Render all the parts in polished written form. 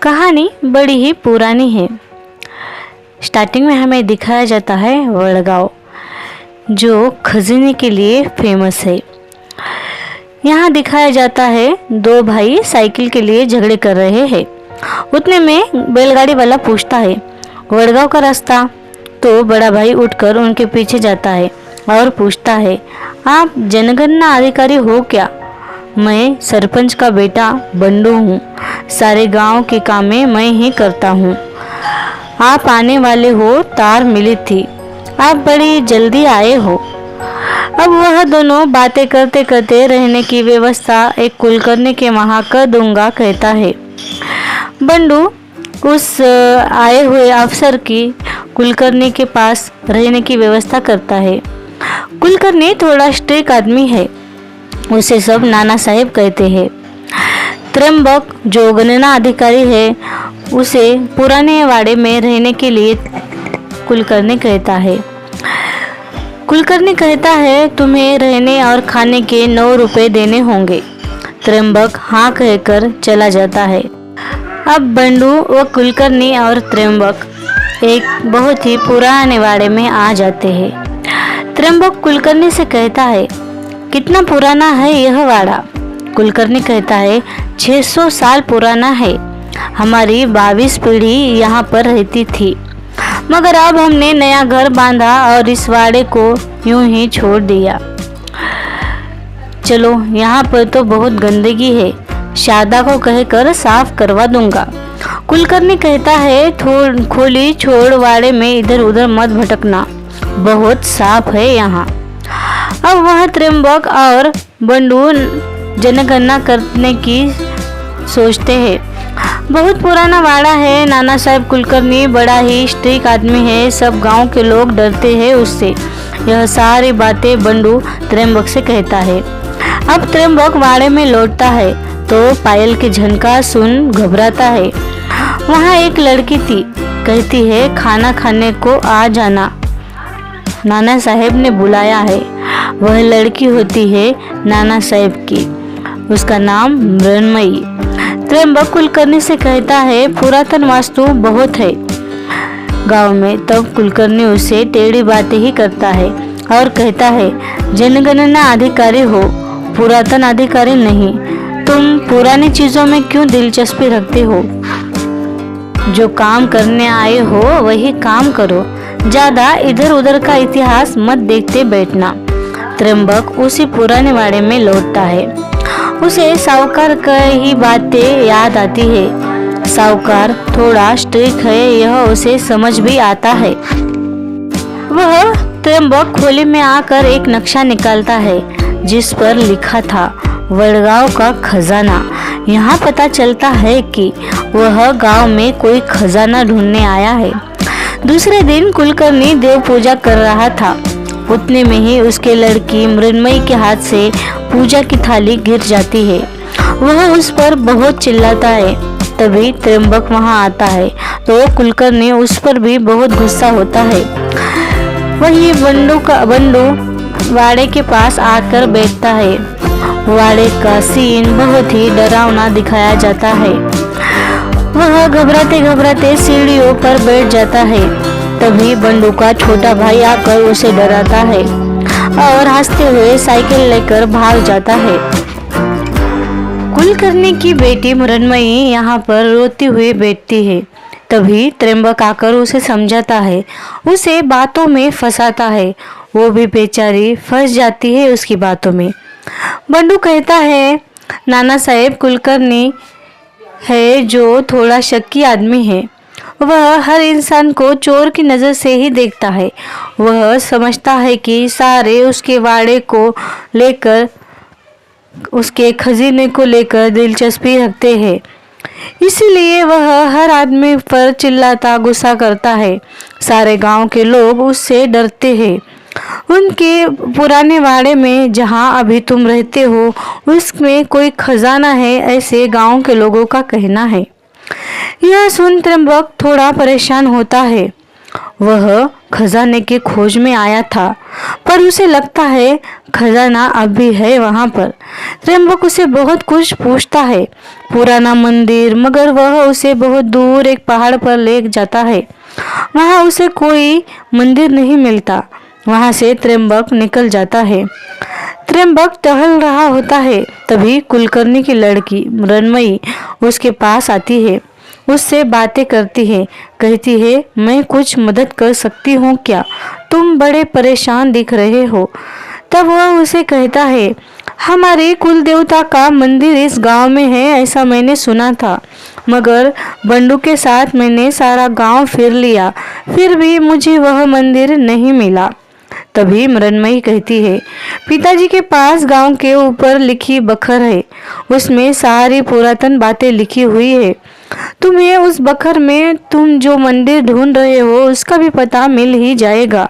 कहानी बड़ी ही पुरानी है। स्टार्टिंग में हमें दिखाया जाता है वड़गांव, जो खजीने के लिए फेमस है। यहाँ दिखाया जाता है दो भाई साइकिल के लिए झगड़े कर रहे हैं। उतने में बैलगाड़ी वाला पूछता है वड़गांव का रास्ता। तो बड़ा भाई उठकर उनके पीछे जाता है और पूछता है, आप जनगणना अधिकारी हो क्या? मैं सरपंच का बेटा बंडू हूँ। सारे गांव के काम में मैं ही करता हूँ। आप आने वाले हो, तार मिली थी, आप बड़ी जल्दी आए हो। अब वह दोनों बातें करते करते रहने की व्यवस्था एक कुलकर्णी के वहाँ कर दूंगा कहता है। बंडू उस आए हुए अफसर की कुलकर्णी के पास रहने की व्यवस्था करता है। कुलकर्णी थोड़ा स्ट्रिक्ट आदमी है, उसे सब नाना साहेब कहते हैं। त्र्यंबक जो गणना अधिकारी है, उसे पुराने वाड़े में रहने के लिए कुलकर्णी कहता है। कुलकर्णी कहता है तुम्हें रहने और खाने के 9 रुपए देने होंगे। त्र्यंबक हाँ कहकर चला जाता है। अब बंडू व कुलकर्णी और त्र्यंबक एक बहुत ही पुराने वाड़े में आ जाते हैं। त्र्यंबक कुलकर्णी से कहता है, कितना पुराना है यह वाड़ा? कुलकर्णी कहता है 600 साल पुराना है। हमारी 22 पीढ़ी यहाँ पर रहती थी, मगर अब हमने नया घर बांधा और इस वाड़े को यूं ही छोड़ दिया। चलो, यहाँ पर तो बहुत गंदगी है, शारदा को कहकर साफ करवा दूंगा। कुलकर्णी कहता है खोली छोड़ वाड़े में इधर उधर मत भटकना, बहुत साफ है यहाँ। अब वह त्र्यंबक और बंडू जनगणना करने की सोचते हैं। बहुत पुराना वाड़ा है। नाना साहेब कुलकर्णी बड़ा ही स्ट्रिक्ट आदमी है, सब गांव के लोग डरते हैं उससे। यह सारी बातें बंडू त्र्यंबक से कहता है। अब त्र्यंबक वाड़े में लौटता है तो पायल की झनका सुन घबराता है। वहाँ एक लड़की थी, कहती है खाना खाने को आ जाना, नाना साहेब ने बुलाया है। वह लड़की होती है नाना साहेब की, उसका नाम मृण्मयी। त्र्यंबक कुलकर्णी से कहता है पुरातन वास्तु बहुत है गांव में। तब कुलकर्णी उसे टेढ़ी बातें ही करता है और कहता है जनगणना अधिकारी हो, पुरातन अधिकारी नहीं। तुम पुरानी चीजों में क्यों दिलचस्पी रखते हो? जो काम करने आए हो वही काम करो, ज्यादा इधर उधर का इतिहास मत देखते बैठना। त्र्यंबक उसी पुराने वाड़े में लौटता है। उसे साहूकार की बातें याद आती है। साहूकार थोड़ा स्ट्रिक्ट है, यह उसे समझ भी आता है। वह त्र्यंबक खोली में आकर एक नक्शा निकालता है जिस पर लिखा था वड़गांव का खजाना। यहाँ पता चलता है कि वह गांव में कोई खजाना ढूंढने आया है। दूसरे दिन कुलकर्णी देव पूजा कर रहा था। उतने में ही उसके लड़की मृण्मयी के हाथ से पूजा की थाली गिर जाती है। वह उस पर बहुत चिल्लाता है। तभी त्र्यंबक वहां आता है तो कुलकर्णी उस पर भी बहुत गुस्सा होता है। वही बंडू वाड़े के पास आकर बैठता है। वाड़े का सीन बहुत ही डरावना दिखाया जाता है। वह घबराते घबराते सीढ़ियों पर बैठ जाता है। तभी बंडू का छोटा भाई आकर उसे डराता है और हंसते हुए साइकिल लेकर भाग जाता है। कुलकर्णी की बेटी मृण्मयी यहाँ पर रोती हुई बैठती है। तभी त्र्यंबक आकर उसे समझाता है, उसे बातों में फंसाता है। वो भी बेचारी फंस जाती है उसकी बातों में। बंडू कहता है नाना साहेब कुलकर्णी है जो थोड़ा शक्की आदमी है। वह हर इंसान को चोर की नज़र से ही देखता है। वह समझता है कि सारे उसके वाड़े को लेकर, उसके खजीने को लेकर दिलचस्पी रखते हैं, इसीलिए वह हर आदमी पर चिल्लाता गुस्सा करता है। सारे गांव के लोग उससे डरते हैं। उनके पुराने वाड़े में जहां अभी तुम रहते हो उसमें कोई खजाना है, ऐसे गांव के लोगों का कहना है। यह सुन त्र्यंबक थोड़ा परेशान होता है। वह खजाने की खोज में आया था, पर उसे लगता है खजाना अब भी है वहां पर। त्र्यंबक उसे बहुत कुछ पूछता है, पुराना मंदिर, मगर वह उसे बहुत दूर एक पहाड़ पर ले जाता है। वहाँ उसे कोई मंदिर नहीं मिलता। वहाँ से त्र्यंबक निकल जाता है। त्र्यंबक टहल रहा होता है, तभी कुलकर्णी की लड़की मृण्मयी उसके पास आती है। उससे बातें करती है, कहती है, मैं कुछ मदद कर सकती हूँ क्या? तुम बड़े परेशान दिख रहे हो। तब वह उसे कहता है, हमारे कुल देवता का मंदिर इस गांव में है, ऐसा मैंने सुना था, मगर बंडू के साथ मैंने सारा गांव फिर लिया, फिर भी मुझे वह मंदिर नहीं मिला। तभी मृण्मयी कहती है, पिताजी के पास गांव के ऊपर लिखी बखर है, उसमें सारी पुरातन बातें लिखी हुई है। तुम्हें उस बखर में तुम जो मंदिर ढूंढ रहे हो उसका भी पता मिल ही जाएगा।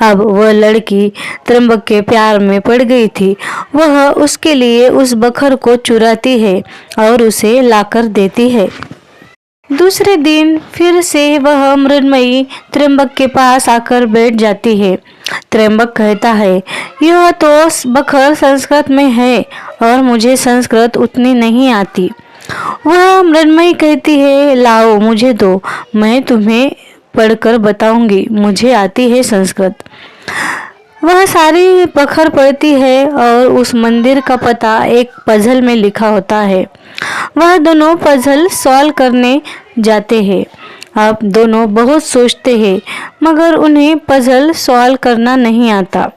अब वह लड़की त्र्यंबक के प्यार में पड़ गई थी। वह उसके लिए उस बखर को चुराती है और उसे लाकर देती है। दूसरे दिन फिर से वह मृण्मयी त्र्यंबक के पास आकर बैठ जाती है। त्र्यंबक कहता है, यह तो बखर संस्कृत में है और मुझे संस्कृत उतनी नहीं आती। वह मृण्मयी कहती है, लाओ मुझे दो, मैं तुम्हें पढ़कर बताऊंगी, मुझे आती है संस्कृत। वह सारी बखर पढ़ती है और उस मंदिर का पता एक पजल में लिखा होता है। वह दोनों पजल सॉल्व करने जाते हैं। अब दोनों बहुत सोचते हैं, मगर उन्हें पजल सॉल्व करना नहीं आता।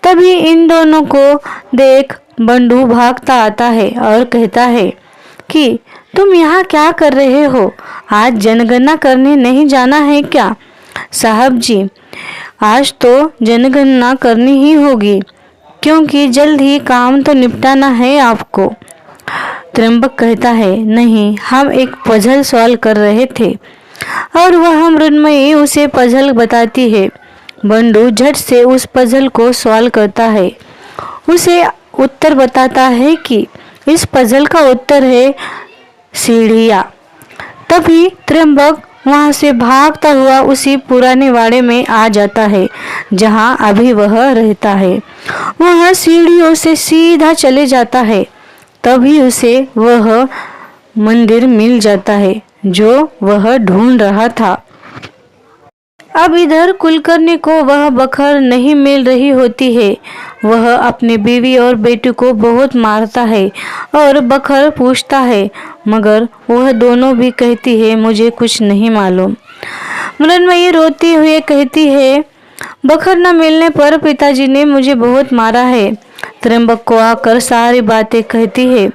तभी इन दोनों को देख बंडू भागता आता है और कहता है कि तुम यहाँ क्या कर रहे हो? आज जनगणना करने नहीं जाना है क्या? साहब जी, आज तो जनगणना करनी ही होगी, क्योंकि जल्द ही काम तो निपटाना है आपको। त्र्यंबक कहता है, नहीं, हम एक पजल सॉल्व कर रहे थे। और वह मृण्मयी उसे पजल बताती है। बंडू झट से उस पजल को सॉल्व करता है। उसे उत्तर बताता है कि इस पजल का उत्तर है सीढ़ियाँ। तभी त्र्यंबक वहां से भागता हुआ उसी पुराने वाड़े में आ जाता है जहां अभी वह रहता है। वह सीढ़ियों से सीधा चले जाता है। तभी उसे वह मंदिर मिल जाता है जो वह ढूंढ रहा था। अब इधर कुलकर्णी को वह बखर नहीं मिल रही होती है। वह अपने बीवी और बेटी को बहुत मारता है और बखर पूछता है, मगर वह दोनों भी कहती है, मुझे कुछ नहीं मालूम। मृण्मयी रोती हुई कहती है, बखर न मिलने पर पिताजी ने मुझे बहुत मारा है। त्र्यंबक को आकर सारी बातें कहती है।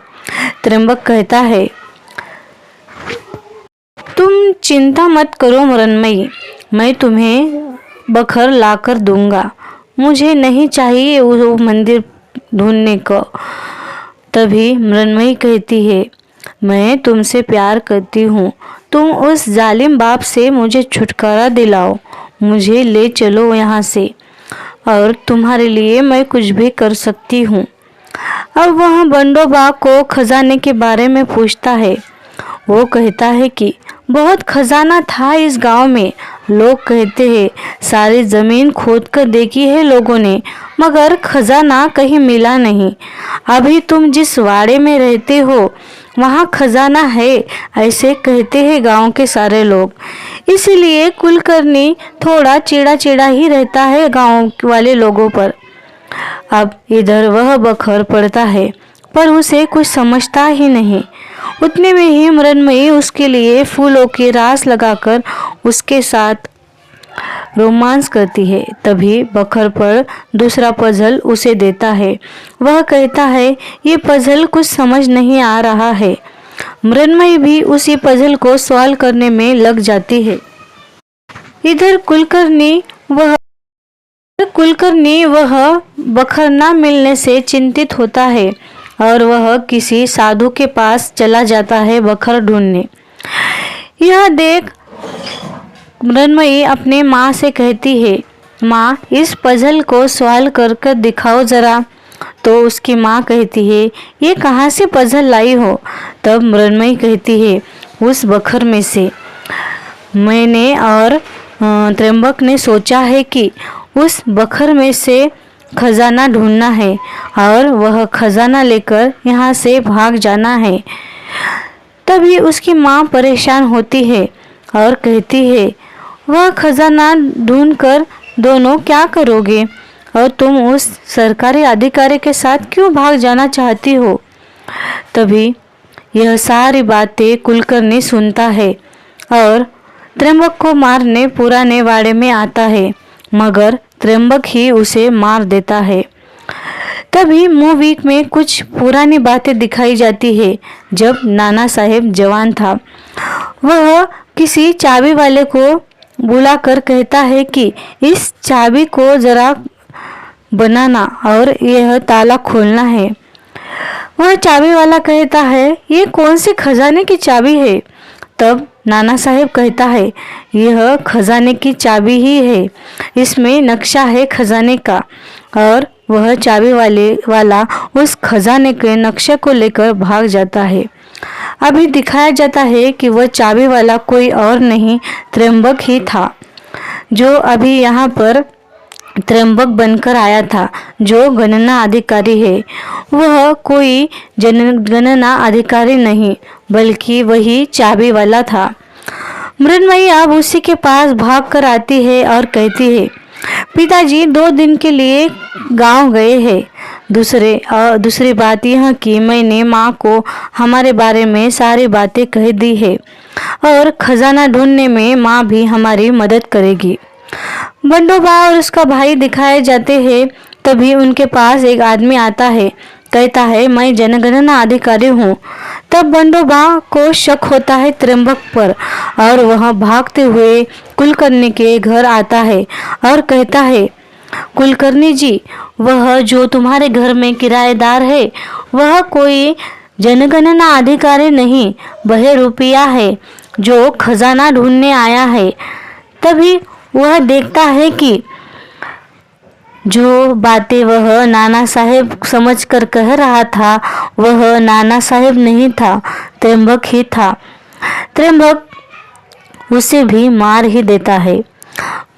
त्र्यंबक कहता है, तुम चिंता मत करो मृण्मयी, मैं तुम्हें बखर लाकर दूंगा। मुझे नहीं चाहिए वो मंदिर ढूंढने को। तभी मृण्मयी कहती है, मैं तुमसे प्यार करती हूँ, तुम उस जालिम बाप से मुझे छुटकारा दिलाओ, मुझे ले चलो यहाँ से, और तुम्हारे लिए मैं कुछ भी कर सकती हूँ। अब वह बंडोबा को खजाने के बारे में पूछता है। वो कहता है कि बहुत खजाना था इस गांव में। लोग कहते हैं सारी जमीन खोद कर देखी है लोगों ने, मगर खजाना कहीं मिला नहीं। अभी तुम जिस वाड़े में रहते हो वहाँ खजाना है, ऐसे कहते हैं गांव के सारे लोग। इसीलिए कुलकर्णी थोड़ा चिड़ा चिड़ा ही रहता है गांव वाले लोगों पर। अब इधर वह बखर पड़ता है, पर उसे कुछ समझता ही नहीं। उतने में ही मृण्मयी उसके लिए फूलों की रास लगाकर उसके साथ रोमांस करती है। तभी बखर पर दूसरा पजल उसे देता है। वह कहता है, ये पजल कुछ समझ नहीं आ रहा है। मृण्मयी भी उसी पजल को सॉल्व करने में लग जाती है। इधर कुलकर्णी वह बखर न मिलने से चिंतित होता है और वह किसी साधु के पास चला जाता है बखर ढूंढने। यह देख मृण्मयी अपने माँ से कहती है, माँ, इस पजल को सॉल्व कर दिखाओ जरा। तो उसकी माँ कहती है, ये कहाँ से पजल लाई हो? तब मृण्मयी कहती है, उस बखर में से। मैंने और त्र्यंबक ने सोचा है कि उस बखर में से खजाना ढूंढना है और वह खजाना लेकर यहाँ से भाग जाना है। तभी उसकी माँ परेशान होती है और कहती है, वह खजाना ढूंढकर दोनों क्या करोगे और तुम उस सरकारी अधिकारी के साथ क्यों भाग जाना चाहती हो। तभी यह सारी बातें कुलकर्णी सुनता है और त्र्यंबक को मारने पुराने वाड़े में आता है, मगर त्र्यंबक ही उसे मार देता है। तभी मूवी में कुछ पुरानी बातें दिखाई जाती है। जब नाना साहेब जवान था, वह किसी चाबी वाले को बुलाकर कहता है कि इस चाबी को जरा बनाना और यह ताला खोलना है। वह चाबी वाला कहता है, ये कौन सी खजाने की चाबी है। तब नाना साहेब कहता है, यह खजाने की चाबी ही है, इसमें नक्शा है खजाने का। और वह चाबी वाला उस खजाने के नक्शे को लेकर भाग जाता है। अभी दिखाया जाता है कि वह चाबी वाला कोई और नहीं, त्र्यंबक ही था, जो अभी यहाँ पर त्र्यंबक बनकर आया था, जो गणना अधिकारी है। वह कोई गणना अधिकारी नहीं, बल्कि वही चाबी वाला था। मृण्मयी अब उसी के पास भाग कर आती है और कहती है, पिताजी 2 दिन के लिए गांव गए हैं। दूसरी बात यह कि मैंने माँ को हमारे बारे में सारी बातें कह दी है और खजाना ढूंढने में माँ भी हमारी मदद करेगी। बंडोबा और उसका भाई दिखाए जाते हैं। तभी उनके पास एक आदमी आता है, कहता है, मैं जनगणना अधिकारी हूँ। तब बंडोबा को शक होता है त्र्यंबक पर और वह भागते हुए कुलकर्णी के घर आता है और कहता है, कुलकर्णी जी, वह जो तुम्हारे घर में किराएदार है वह कोई जनगणना अधिकारी नहीं, बहरूपिया है, जो खजाना ढूंढने आया है। तभी वह देखता है कि जो बातें वह नाना साहेब समझकर कह रहा था, वह नाना साहेब नहीं था, त्र्यंबक ही था। त्र्यंबक उसे भी मार ही देता है।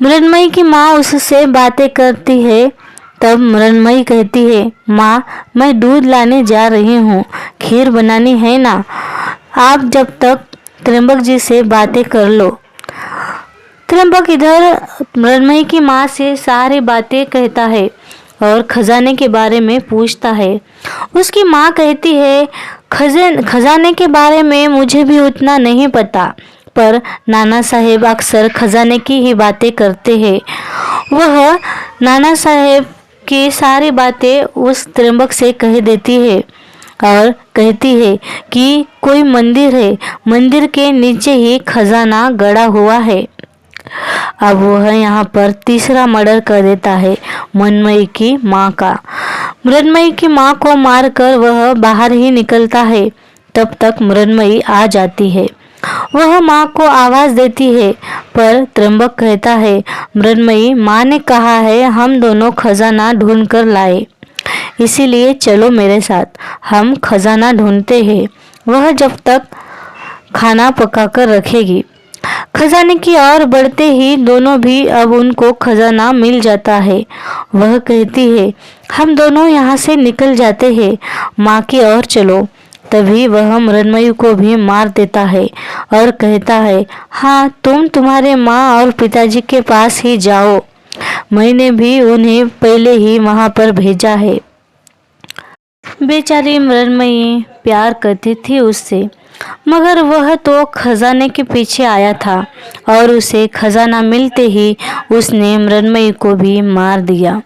मृण्मयी की माँ उससे बातें करती है। तब मृण्मयी कहती है, माँ, मैं दूध लाने जा रही हूँ, खीर बनानी है ना, आप जब तक त्र्यंबक जी से बातें कर लो। त्र्यंबक इधर मृण्मयी की माँ से सारी बातें कहता है और खजाने के बारे में पूछता है। उसकी माँ कहती है, खजाने के बारे में मुझे भी उतना नहीं पता, पर नाना साहेब अक्सर खजाने की ही बातें करते हैं। वह नाना साहेब की सारी बातें उस त्र्यंबक से कह देती है और कहती है कि कोई मंदिर है, मंदिर के नीचे ही खजाना गड़ा हुआ है। अब वह यहाँ पर तीसरा मर्डर कर देता है मृण्मयी की माँ का। मृण्मयी की माँ को मारकर वह बाहर ही निकलता है। तब तक मृण्मयी आ जाती है। वह माँ को आवाज़ देती है, पर त्र्यंबक कहता है, मृण्मयी, माँ ने कहा है हम दोनों खजाना ढूंढ कर लाए, इसीलिए चलो मेरे साथ, हम खजाना ढूंढते हैं। वह जब तक खाना पकाकर रखेगी। खजाने की ओर बढ़ते ही दोनों भी अब उनको खजाना मिल जाता है। वह कहती है, हम दोनों यहाँ से निकल जाते हैं, माँ की ओर चलो। तभी वह मृण्मयी को भी मार देता है और कहता है, हाँ, तुम तुम्हारे माँ और पिताजी के पास ही जाओ, मैंने भी उन्हें पहले ही वहाँ पर भेजा है। बेचारी मृण्मयी प्यार करती थी उससे, मगर वह तो खजाने के पीछे आया था और उसे खजाना मिलते ही उसने मृण्मयी को भी मार दिया।